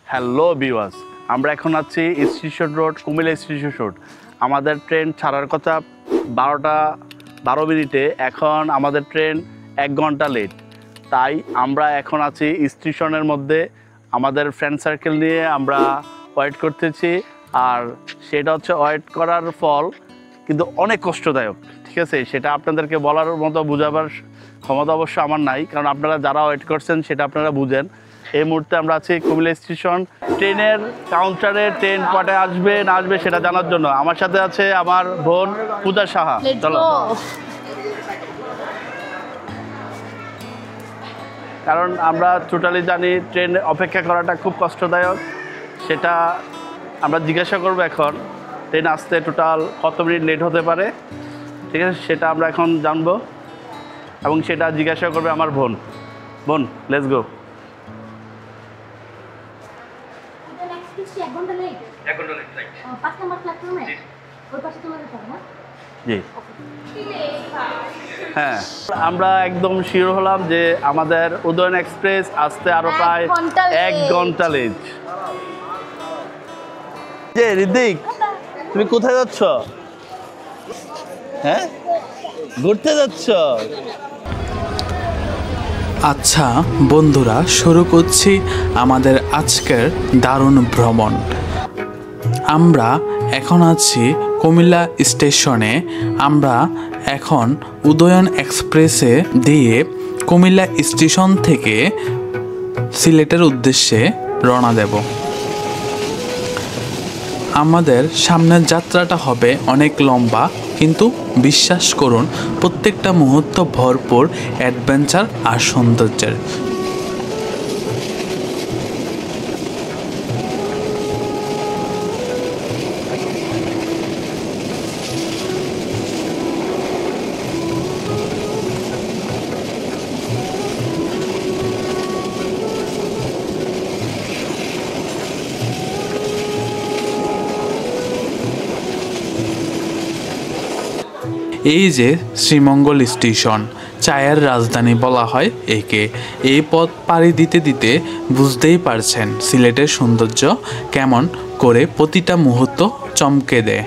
Hello viewers, আমরা এখন আছি station road, Comilla station road. আমাদের ট্রেন ছাড়ার কথা 12টা 12 মিনিটে, এখন আমাদের ট্রেন 1 ঘন্টা লেট। তাই আমরা এখন আছি স্টেশনের মধ্যে, আমাদের ফ্রেন্ড সার্কেল নিয়ে আমরা ওয়েট করতেছি। আর সেটা হচ্ছে ওয়েট করার ফল কিন্তু অনেক কষ্টদায়ক, ঠিক আছে? সেটা আপনাদেরকে বলার মতো বোঝাবার ক্ষমতা অবশ্য আমার নাই, কারণ আপনারা যারা ওয়েট করছেন সেটা আপনারা বুঝেন। এই মুহূর্তে আমরা আছি কুমিল্লা স্টেশন, ট্রেনের কাউন্টারে। ট্রেন কটায় আসবে না আসবে সেটা জানার জন্য আমার সাথে আছে আমার বোন পূজা সাহা। চলো, কারণ আমরা টোটালি জানি ট্রেন অপেক্ষা করাটা খুব কষ্টদায়ক। সেটা আমরা জিজ্ঞাসা করবো এখন, ট্রেন আসতে টোটাল কত মিনিট লেট হতে পারে, ঠিক আছে? সেটা আমরা এখন জানবো এবং সেটা জিজ্ঞাসা করবে আমার বোন। Let's go. হ্যাঁ, আমরা একদম শিওর হলাম যে আমাদের উদয়ন এক্সপ্রেস আসতে আরো প্রায় 1 ঘন্টা লেট। যে ঋদ্বিক, তুমি কোথায় যাচ্ছ? হ্যাঁ, ঘুরতে যাচ্ছ? আচ্ছা বন্ধুরা, শুরু করছি আমাদের আজকের দারুণ ভ্রমণ। আমরা এখন আছি কুমিল্লা স্টেশনে। আমরা এখন উদয়ন এক্সপ্রেসে দিয়ে কুমিল্লা স্টেশন থেকে সিলেটের উদ্দেশ্যে রওনা দেব। আমাদের সামনের যাত্রাটা হবে অনেক লম্বা, কিন্তু বিশ্বাস করুন প্রত্যেকটা মুহূর্ত ভরপুর অ্যাডভেঞ্চার আর সৌন্দর্যের। এই যে শ্রীমঙ্গল স্টেশন, চায়ের রাজধানী বলা হয় একে। এই পথ পাড়ি দিতে দিতে বুঝতেই পারছেন সিলেটের সৌন্দর্য কেমন করে প্রতিটা মুহূর্ত চমকে দেয়।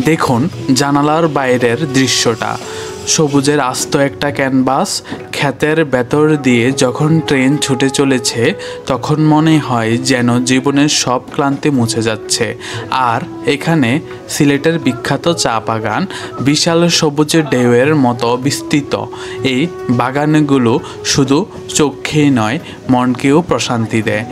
দেখুন জানালার বাইরের দৃশ্যটা, সবুজের আস্ত একটা ক্যানভাস। ক্ষেতের ভেতর দিয়ে যখন ট্রেন ছুটে চলেছে তখন মনে হয় যেন জীবনের সব ক্লান্তি মুছে যাচ্ছে। আর এখানে সিলেটের বিখ্যাত চা বাগান, বিশাল সবুজের ঢেউয়ের মতো বিস্তৃত। এই বাগানগুলো শুধু চোখেই নয়, মনকেও প্রশান্তি দেয়।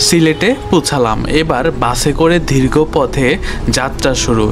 সিলেটে পৌঁছালাম, এবার বাসে করে দীর্ঘ পথে যাত্রা শুরু।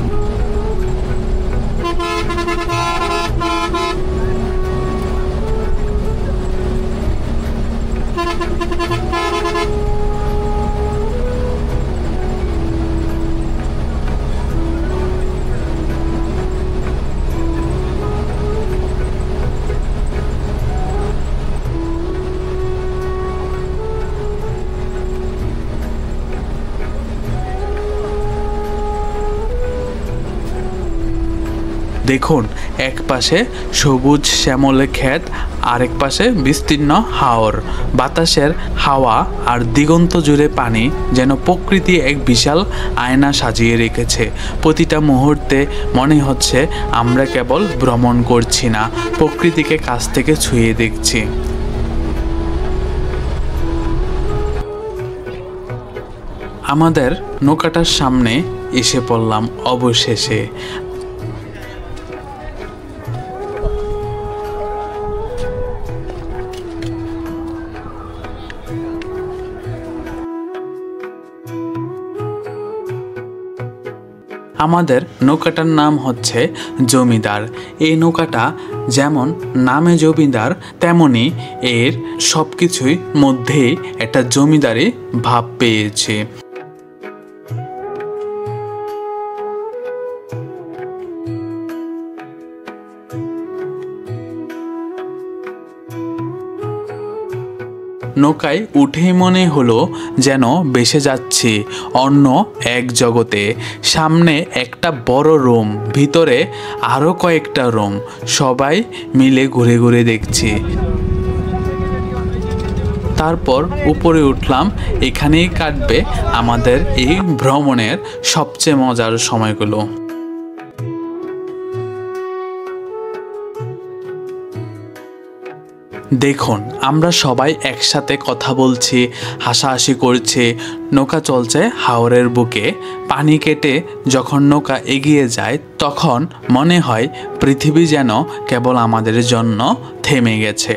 দেখুন এক পাশে সবুজ শ্যামলে ক্ষেত, আরেক পাশে বিস্তীর্ণ হাওর। বাতাসের হাওয়া আর দিগন্ত জুড়ে পানি, যেন প্রকৃতি এক বিশাল আয়না সাজিয়ে রেখেছে। প্রতিটা মুহূর্তে মনে হচ্ছে আমরা কেবল ভ্রমণ করছি না, প্রকৃতিকে কাছ থেকে ছুঁয়ে দেখছি। আমাদের নৌকাটার সামনে এসে পড়লাম অবশেষে। আমাদের নৌকাটার নাম হচ্ছে জমিদার। এই নৌকাটা যেমন নামে জমিদার, তেমনি এর সব কিছুই মধ্যেই একটা জমিদারি ভাব পেয়েছে। নৌকায় উঠেই মনে হলো যেন ভেসে যাচ্ছি অন্য এক জগতে। সামনে একটা বড় রুম, ভিতরে আরও কয়েকটা রুম, সবাই মিলে ঘুরে ঘুরে দেখছি। তারপর উপরে উঠলাম। এখানেই কাটবে আমাদের এই ভ্রমণের সবচেয়ে মজার সময়গুলো। দেখুন আমরা সবাই একসাথে কথা বলছি, হাসাহাসি করছি। নৌকা চলছে হাওরের বুকে। পানি কেটে যখন নৌকা এগিয়ে যায় তখন মনে হয় পৃথিবী যেন কেবল আমাদের জন্য থেমে গেছে।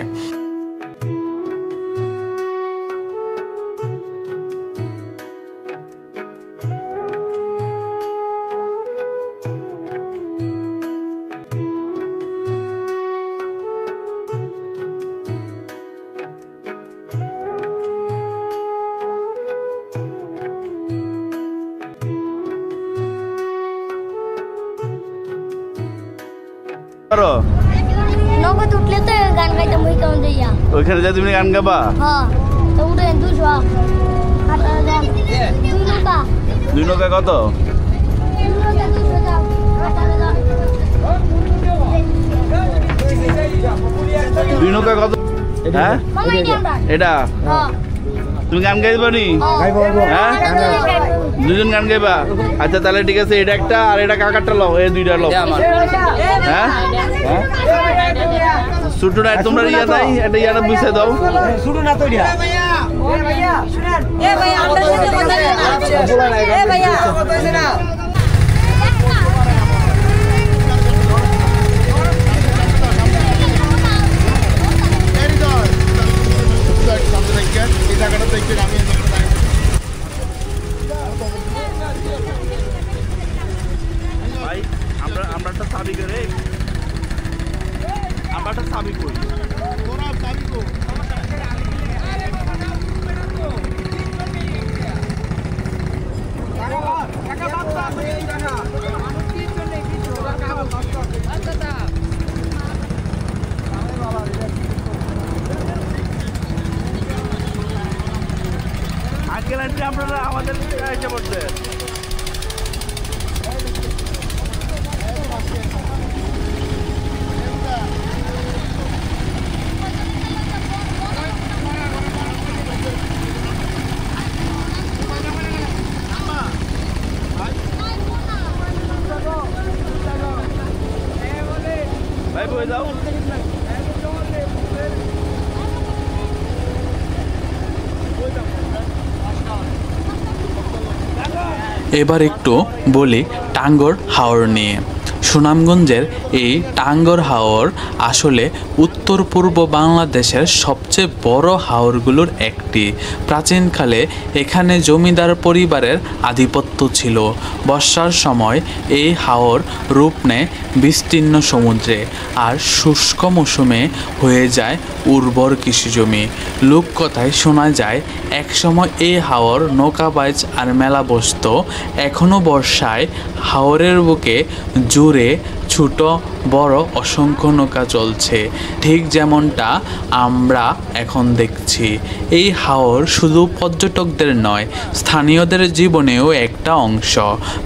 নৌকা উঠলে তো গান গাইতাম ওই কেমন দিয়া ওইখানে যাই তুমি গান গাবা? হ্যাঁ তো উঠে দুশো দুই নৌকা কত? দুই নৌকা কত? হ্যাঁ এটা তুমি গান গাইবা নি? হ্যাঁ দুজন গান গাইবা? আচ্ছা তাহলে ঠিক আছে, এটা একটা আর এটা কাকারটা লও, এই দুইটা লও। হ্যাঁ ছোট না তোমরা ইয়া নাই, এটা ইয়াটা বুঝে দাও। শুরু না তো দিয়া এ ভাইয়া আমরা সাথে কথা বলে এ ভাইয়া কইছে না ভাই আমরা একটা চাবি করে আমারটা চাবি কই তোরা চাবি কই আজকে রাত্রে আপনারা আমাদের এসে পড়ছে ভাই বই যাও এবার একটু বলি টাঙ্গর হাওর নিয়ে। সুনামগঞ্জের এই টাঙ্গর হাওর আসলে উত্তর পূর্ব বাংলাদেশের সবচেয়ে বড় হাওরগুলোর একটি। প্রাচীনকালে এখানে জমিদার পরিবারের আধিপত্য ছিল। বর্ষার সময় এই হাওর রূপ নেয় বিস্তীর্ণ সমুদ্রে, আর শুষ্ক মৌসুমে হয়ে যায় উর্বর কৃষিজমি। লোককথায় শোনা যায় একসময় এই হাওর নৌকাবাজ আর মেলা বসত। এখনও বর্ষায় হাওরের বুকে জুড়ে ছোট বড় অসংখ্য নৌকা চলছে, ঠিক যেমনটা আমরা এখন দেখছি। এই হাওর শুধু পর্যটকদের নয়, স্থানীয়দের জীবনেও একটা অংশ।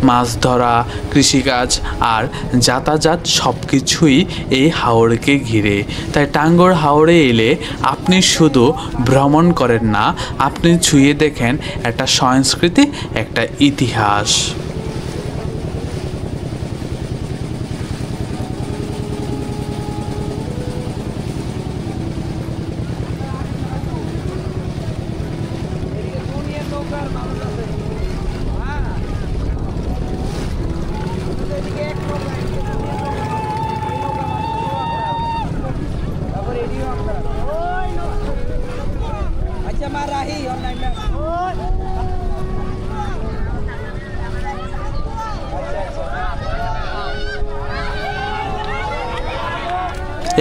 মাছ ধরা, কৃষিকাজ আর যাতায়াত সব কিছুই এই হাওরকে ঘিরে। তাই টাঙ্গর হাওরে এলে আপনি শুধু ভ্রমণ করেন না, আপনি ছুঁয়ে দেখেন একটা সংস্কৃতি, একটা ইতিহাস।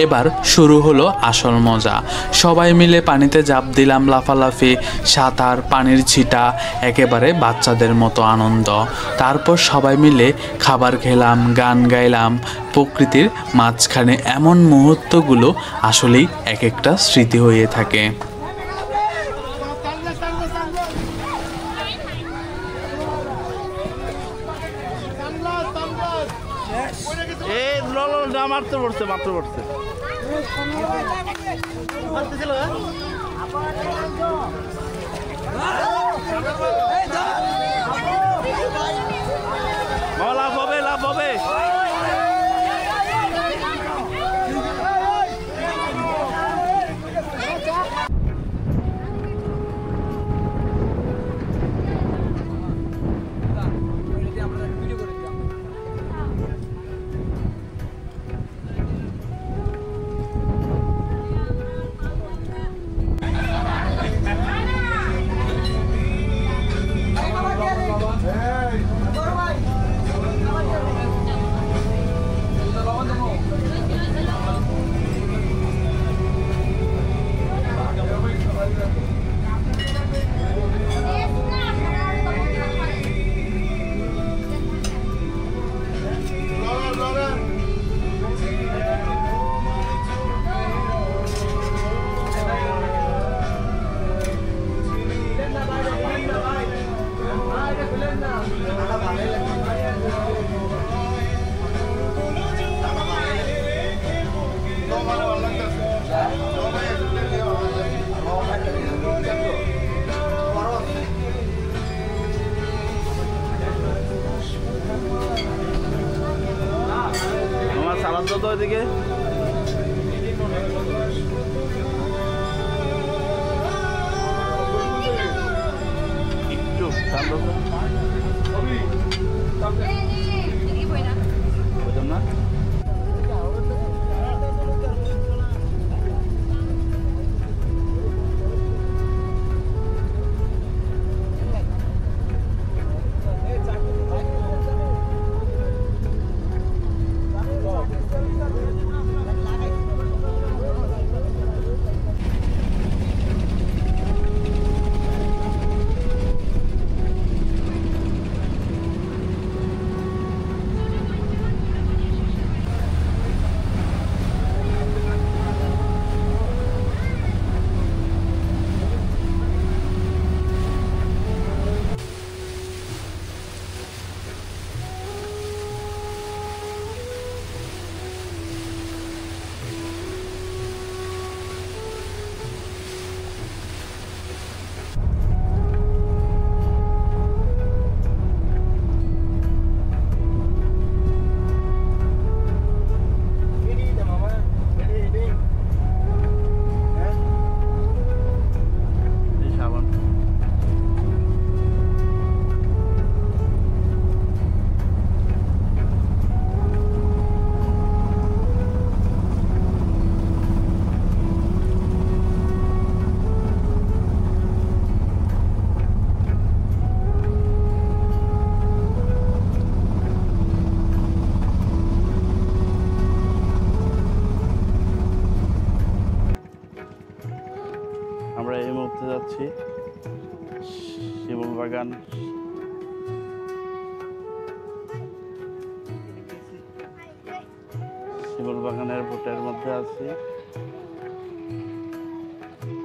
এবার শুরু হলো আসল মজা। সবাই মিলে পানিতে ঝাঁপ দিলাম, লাফালাফি, সাঁতার, পানির ছিটা, একেবারে বাচ্চাদের মতো আনন্দ। তারপর সবাই মিলে খাবার খেলাম, গান গাইলাম প্রকৃতির মাঝখানে। এমন মুহূর্তগুলো আসলেই এক একটা স্মৃতি হয়ে থাকে। মারতে পড়ছে লাভ হবে তো ওইদিকে একটু না মধ্যে যাচ্ছি, শিমুল বাগান। শিমুল বাগানের বোটের মধ্যে আছি।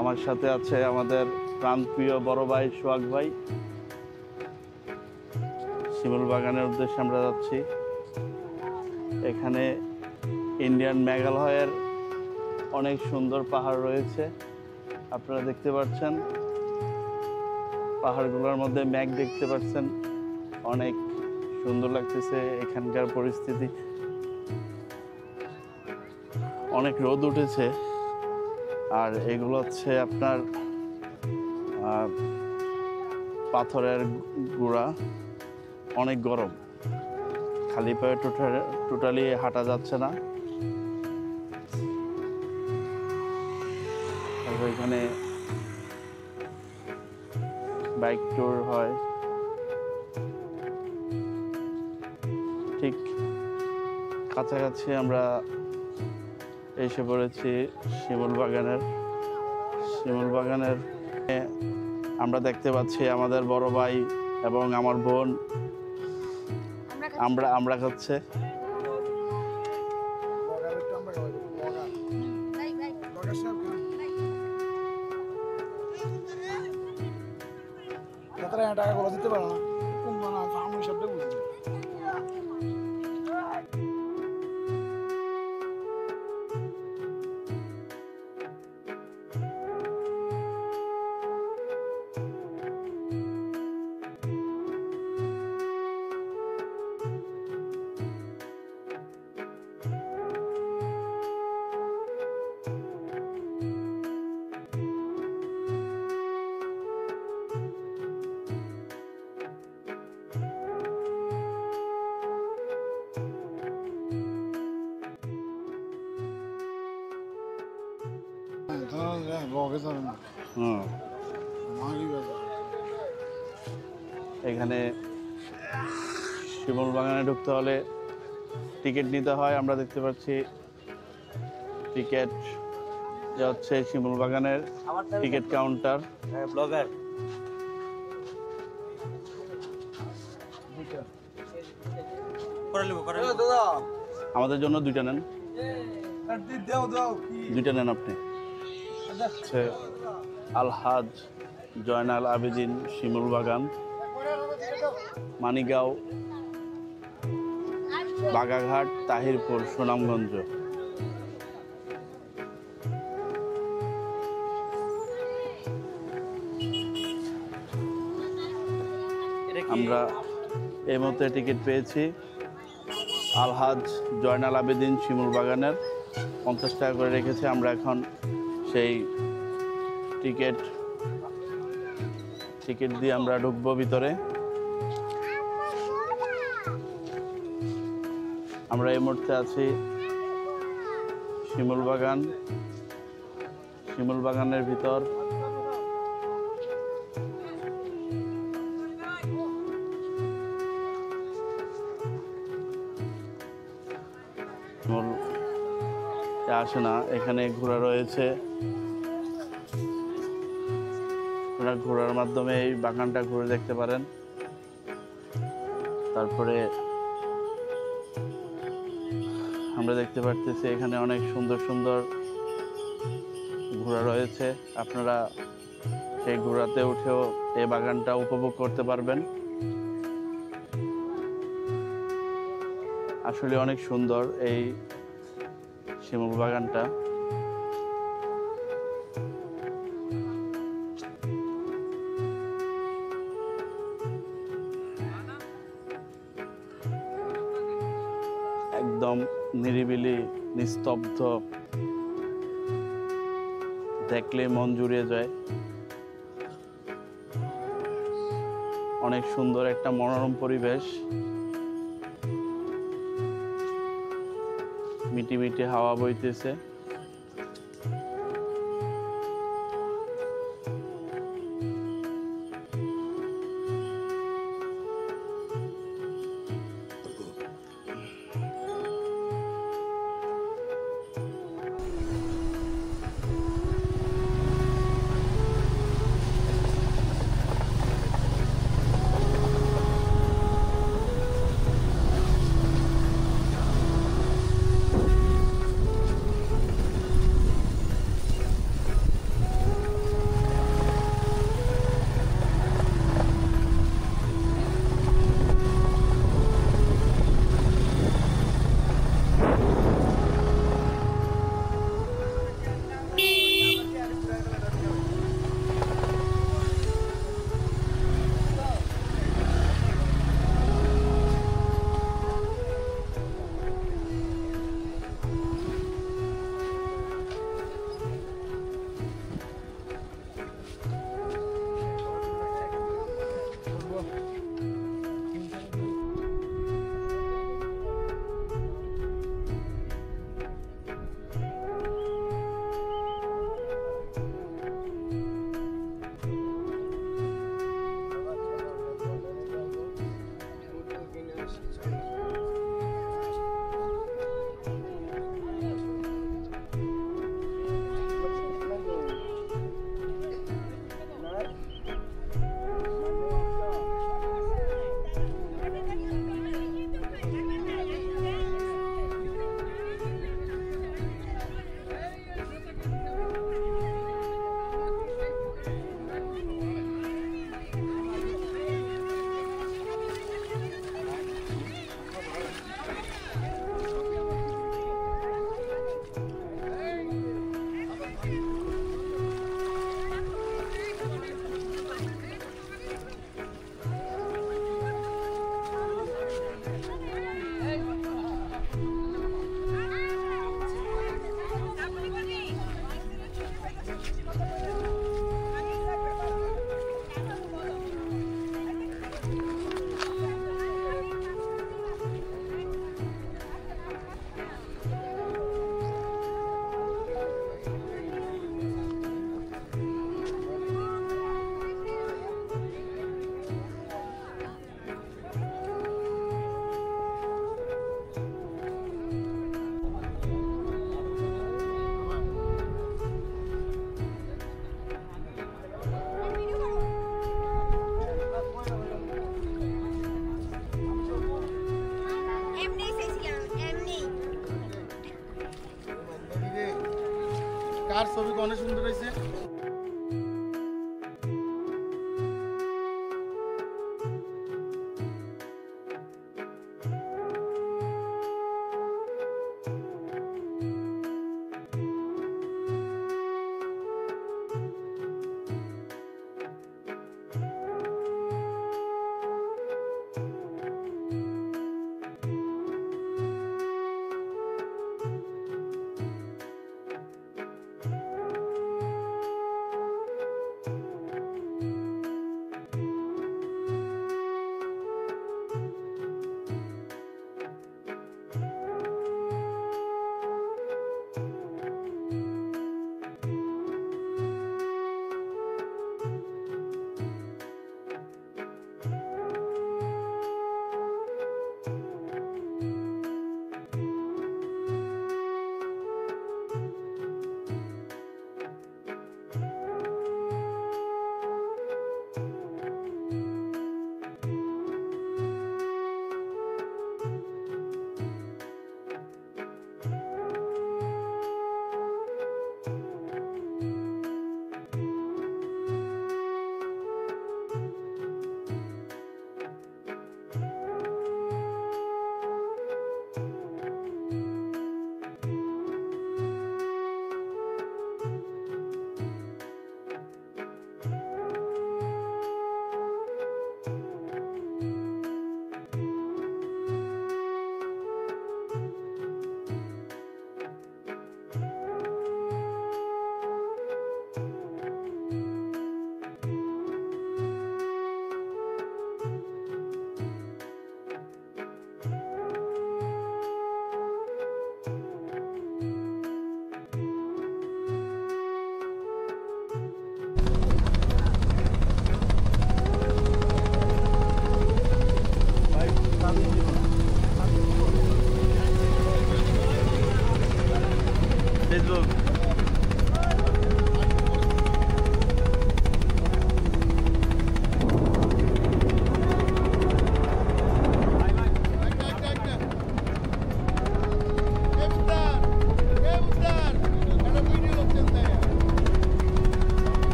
আমার সাথে আছে আমাদের প্রাণপ্রিয় বড় ভাই সোহাগ ভাই। শিমুল বাগানের উদ্দেশ্যে আমরা যাচ্ছি। এখানে ইন্ডিয়ান মেঘালয়ের অনেক সুন্দর পাহাড় রয়েছে, আপনারা দেখতে পাচ্ছেন। পাহাড়গুলোর মধ্যে মেঘ দেখতে পাচ্ছেন, অনেক সুন্দর লাগতেছে। এখানকার পরিস্থিতি, অনেক রোদ উঠেছে। আর এগুলো হচ্ছে আপনার পাথরের গুঁড়া, অনেক গরম, খালি পায়ে টোটালি হাঁটা যাচ্ছে না। তারপর এখানে বাইক ট্যুর হয়। ঠিক কাছাকাছি আমরা এসে পড়েছি শিমুল বাগানের। আমরা দেখতে পাচ্ছি আমাদের বড় ভাই এবং আমার বোন আমরা খাচ্ছে। টাকা গুলো দিতে পারো না, কমবো না, আমি সবটা বুঝি। এখানে শিমুল বাগানে ঢুকতে হলে টিকিট নিতে হয়। আমরা দেখতে পাচ্ছি টিকিট যে হচ্ছে শিমুল বাগানের টিকিট কাউন্টার। ব্লগার আমাদের জন্য দুইটা নেন, দুইটা নেন আপনি। আলহাজ জয়নাল আবেদিন শিমুল বাগান, মানিগাঁও, বাগাঘাট, তাহিরপুর, সুনামগঞ্জ। আমরা এই মুহূর্তে টিকিট পেয়েছি আলহাজ জয়নাল আবেদিন শিমুল বাগানের, 50 টাকা করে রেখেছে। আমরা এখন সেই টিকিট দিয়ে আমরা ঢুকবো ভিতরে। আমরা এই মুহূর্তে আছি শিমুল বাগানের ভিতর। আসে না, এখানে ঘোড়া রয়েছে। আপনারা ঘোড়ার মাধ্যমে এই বাগানটা ঘুরে দেখতে পারেন। তারপরে আমরা দেখতে পারতেছি এখানে অনেক সুন্দর সুন্দর ঘোড়া রয়েছে। আপনারা সেই ঘোড়াতে উঠেও এই বাগানটা উপভোগ করতে পারবেন। আসলে অনেক সুন্দর এই শিমুল বাগানটা। একদম নিরিবিলি, নিস্তব্ধ, দেখলে মন জুড়িয়ে যায়। অনেক সুন্দর একটা মনোরম পরিবেশ, মিটি মিটি হাওয়া বইতেছে। কার ছবি অনেক সুন্দর হয়েছে।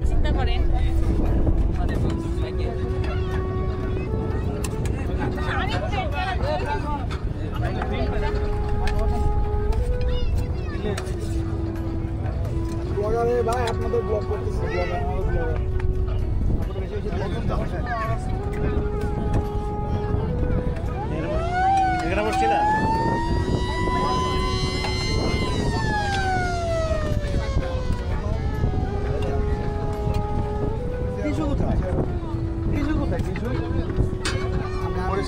চিন্তা করেন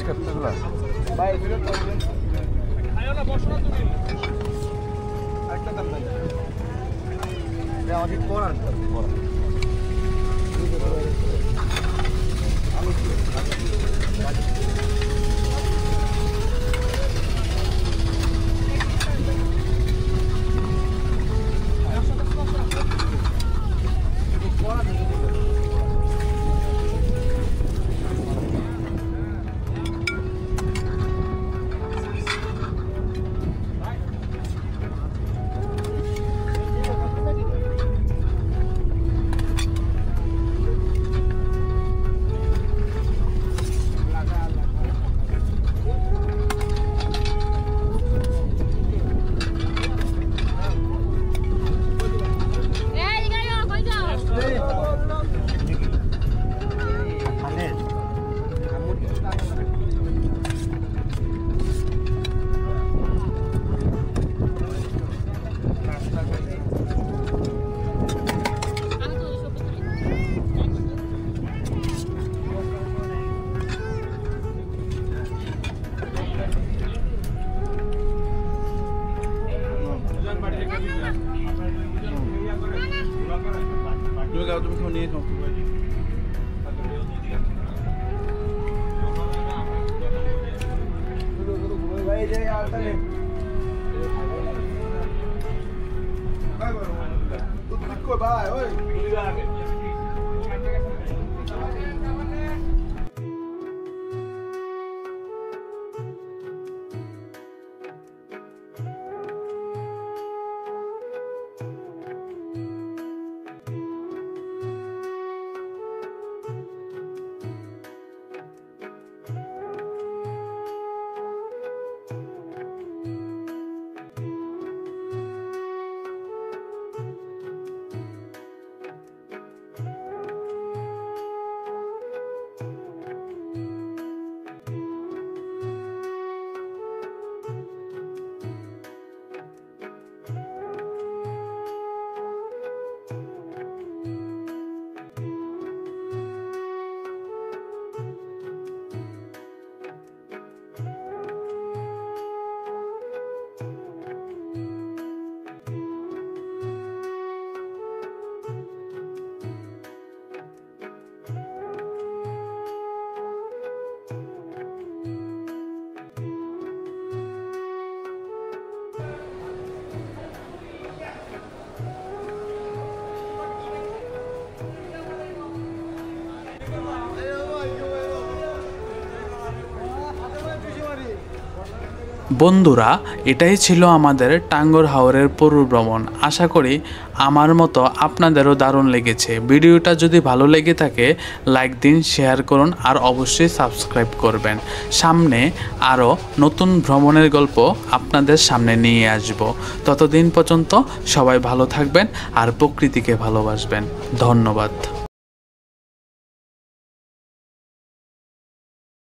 পরিষ্কার এগুলা ভাই ফিরে তো আয় না বসো না তুমি একটা দাম নাই এটা অনেক পড়ার পড়া তুমি খাও নিয়ে খাও ভাই ওই বন্ধুরা, এটাই ছিল আমাদের টাঙ্গুয়ার হাওরের পরিভ্রমণ। আশা করি আমার মতো আপনাদেরও দারুণ লেগেছে। ভিডিওটা যদি ভালো লেগে থাকে লাইক দিন, শেয়ার করুন আর অবশ্যই সাবস্ক্রাইব করবেন। সামনে আরও নতুন ভ্রমণের গল্প আপনাদের সামনে নিয়ে আসব। ততদিন পর্যন্ত সবাই ভালো থাকবেন আর প্রকৃতিকে ভালোবাসবেন। ধন্যবাদ।